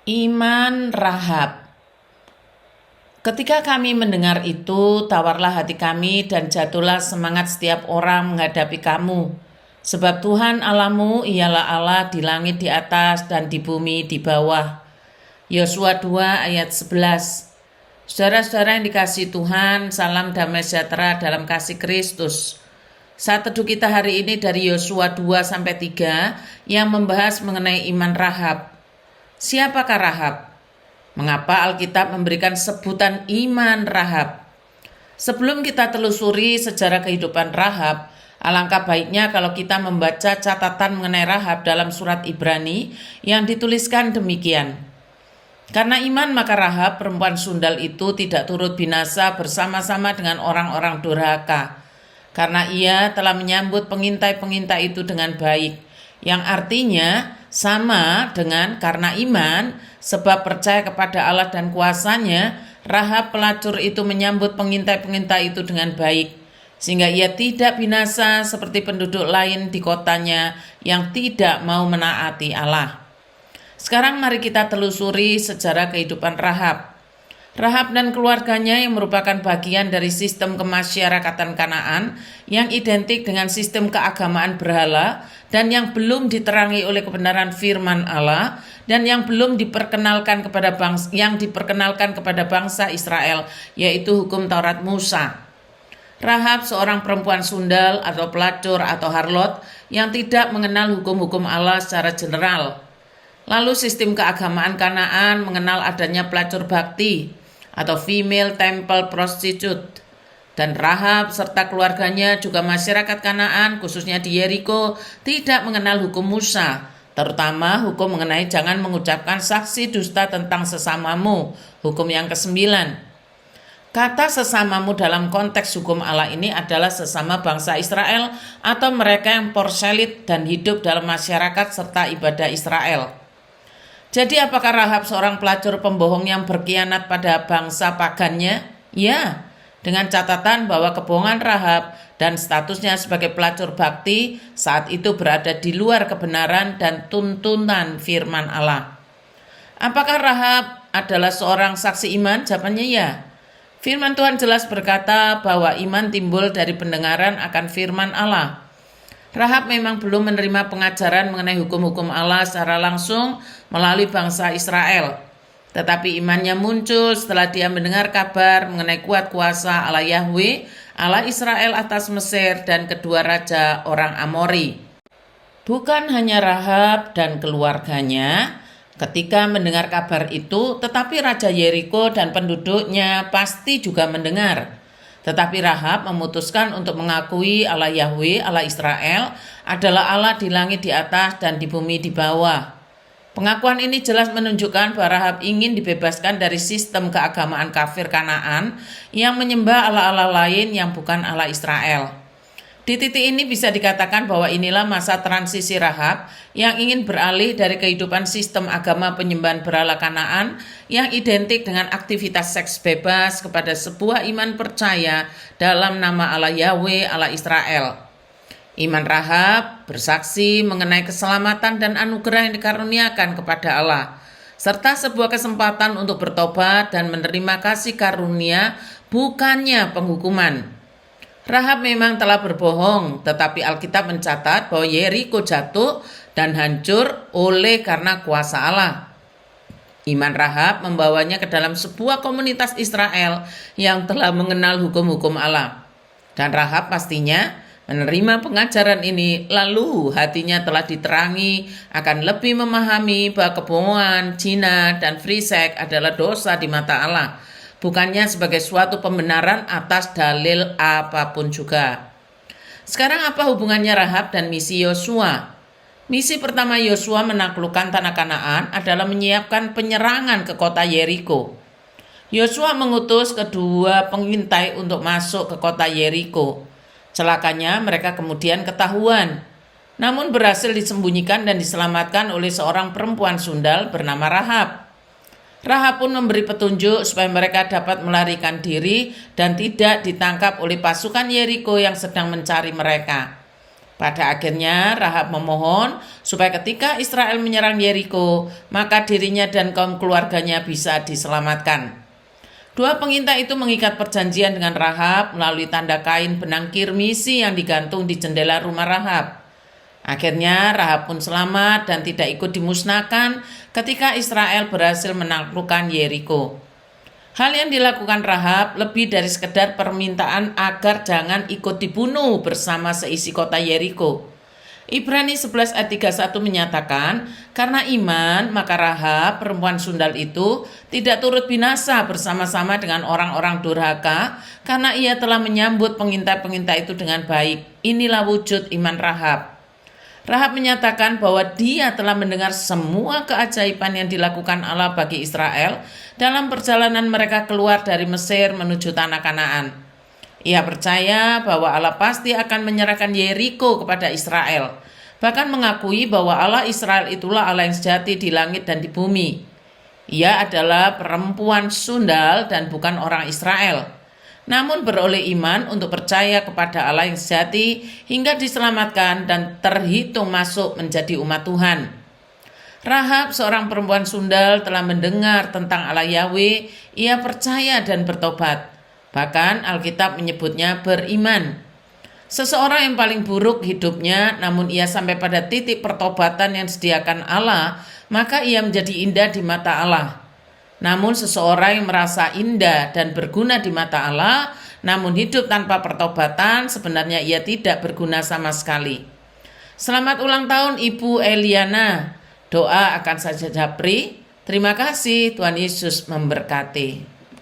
Iman Rahab. Ketika kami mendengar itu, tawarlah hati kami dan jatuhlah semangat setiap orang menghadapi kamu. Sebab Tuhan Allahmu ialah Allah di langit di atas dan di bumi di bawah. Yosua 2 ayat 11. Saudara-saudara yang dikasihi Tuhan, salam damai sejahtera dalam kasih Kristus. Saat teduh kita hari ini dari Yosua 2-3 yang membahas mengenai iman Rahab. Siapakah Rahab? Mengapa Alkitab memberikan sebutan iman Rahab? Sebelum kita telusuri sejarah kehidupan Rahab, alangkah baiknya kalau kita membaca catatan mengenai Rahab dalam surat Ibrani yang dituliskan demikian. Karena iman maka Rahab, perempuan sundal itu tidak turut binasa bersama-sama dengan orang-orang durhaka. Karena ia telah menyambut pengintai-pengintai itu dengan baik. Yang artinya sama dengan karena iman, sebab percaya kepada Allah dan kuasanya, Rahab pelacur itu menyambut pengintai-pengintai itu dengan baik. Sehingga ia tidak binasa seperti penduduk lain di kotanya yang tidak mau menaati Allah. Sekarang mari kita telusuri sejarah kehidupan Rahab. Rahab dan keluarganya yang merupakan bagian dari sistem kemasyarakatan Kanaan yang identik dengan sistem keagamaan berhala dan yang belum diterangi oleh kebenaran firman Allah dan yang belum diperkenalkan kepada bangsa Israel, yaitu hukum Taurat Musa. Rahab seorang perempuan sundal atau pelacur atau harlot yang tidak mengenal hukum-hukum Allah secara general. Lalu sistem keagamaan Kanaan mengenal adanya pelacur bakti atau female temple prostitute. Dan Rahab serta keluarganya juga masyarakat Kanaan khususnya di Yeriko tidak mengenal hukum Musa, terutama hukum mengenai jangan mengucapkan saksi dusta tentang sesamamu, hukum yang ke-9. Kata sesamamu dalam konteks hukum Allah ini adalah sesama bangsa Israel atau mereka yang porselit dan hidup dalam masyarakat serta ibadah Israel. Jadi apakah Rahab seorang pelacur pembohong yang berkhianat pada bangsa pagannya? Ya, dengan catatan bahwa kebohongan Rahab dan statusnya sebagai pelacur bakti saat itu berada di luar kebenaran dan tuntunan firman Allah. Apakah Rahab adalah seorang saksi iman? Jawabannya ya. Firman Tuhan jelas berkata bahwa iman timbul dari pendengaran akan firman Allah. Rahab memang belum menerima pengajaran mengenai hukum-hukum Allah secara langsung melalui bangsa Israel. Tetapi imannya muncul setelah dia mendengar kabar mengenai kuat kuasa Allah Yahweh, Allah Israel atas Mesir dan kedua raja orang Amori. Bukan hanya Rahab dan keluarganya ketika mendengar kabar itu, tetapi Raja Yeriko dan penduduknya pasti juga mendengar. Tetapi Rahab memutuskan untuk mengakui Allah Yahweh, Allah Israel, adalah Allah di langit di atas dan di bumi di bawah. Pengakuan ini jelas menunjukkan bahwa Rahab ingin dibebaskan dari sistem keagamaan kafir Kanaan yang menyembah Allah-Allah lain yang bukan Allah Israel. Di titik ini bisa dikatakan bahwa inilah masa transisi Rahab yang ingin beralih dari kehidupan sistem agama penyembahan berhala Kanaan yang identik dengan aktivitas seks bebas kepada sebuah iman percaya dalam nama Allah Yahweh, Allah Israel. Iman Rahab bersaksi mengenai keselamatan dan anugerah yang dikaruniakan kepada Allah, serta sebuah kesempatan untuk bertobat dan menerima kasih karunia bukannya penghukuman. Rahab memang telah berbohong, tetapi Alkitab mencatat bahwa Yeriko jatuh dan hancur oleh karena kuasa Allah. Iman Rahab membawanya ke dalam sebuah komunitas Israel yang telah mengenal hukum-hukum Allah. Dan Rahab pastinya menerima pengajaran ini, lalu hatinya telah diterangi akan lebih memahami bahwa kebohongan, zina, dan free sex adalah dosa di mata Allah, bukannya sebagai suatu pembenaran atas dalil apapun juga. Sekarang apa hubungannya Rahab dan misi Yosua? Misi pertama Yosua menaklukkan tanah Kanaan adalah menyiapkan penyerangan ke kota Yeriko. Yosua mengutus kedua pengintai untuk masuk ke kota Yeriko. Celakanya mereka kemudian ketahuan, namun berhasil disembunyikan dan diselamatkan oleh seorang perempuan sundal bernama Rahab. Rahab pun memberi petunjuk supaya mereka dapat melarikan diri dan tidak ditangkap oleh pasukan Yeriko yang sedang mencari mereka. Pada akhirnya Rahab memohon supaya ketika Israel menyerang Yeriko, maka dirinya dan kaum keluarganya bisa diselamatkan. Dua pengintai itu mengikat perjanjian dengan Rahab melalui tanda kain benang kirmisi yang digantung di jendela rumah Rahab. Akhirnya Rahab pun selamat dan tidak ikut dimusnahkan ketika Israel berhasil menaklukkan Yeriko. Hal yang dilakukan Rahab lebih dari sekedar permintaan agar jangan ikut dibunuh bersama seisi kota Yeriko. Ibrani 11 ayat 31 menyatakan, karena iman maka Rahab perempuan sundal itu tidak turut binasa bersama-sama dengan orang-orang durhaka karena ia telah menyambut pengintai-pengintai itu dengan baik. Inilah wujud iman Rahab. Rahab menyatakan bahwa dia telah mendengar semua keajaiban yang dilakukan Allah bagi Israel dalam perjalanan mereka keluar dari Mesir menuju tanah Kanaan. Ia percaya bahwa Allah pasti akan menyerahkan Yeriko kepada Israel, bahkan mengakui bahwa Allah Israel itulah Allah yang sejati di langit dan di bumi. Ia adalah perempuan sundal dan bukan orang Israel, namun beroleh iman untuk percaya kepada Allah yang sejati hingga diselamatkan dan terhitung masuk menjadi umat Tuhan. Rahab, seorang perempuan sundal, telah mendengar tentang Allah Yahweh. Ia percaya dan bertobat. Bahkan Alkitab menyebutnya beriman. Seseorang yang paling buruk hidupnya, namun ia sampai pada titik pertobatan yang disediakan Allah, maka ia menjadi indah di mata Allah. Namun seseorang yang merasa indah dan berguna di mata Allah, namun hidup tanpa pertobatan, sebenarnya ia tidak berguna sama sekali. Selamat ulang tahun Ibu Eliana. Doa akan saya japri. Terima kasih, Tuhan Yesus memberkati.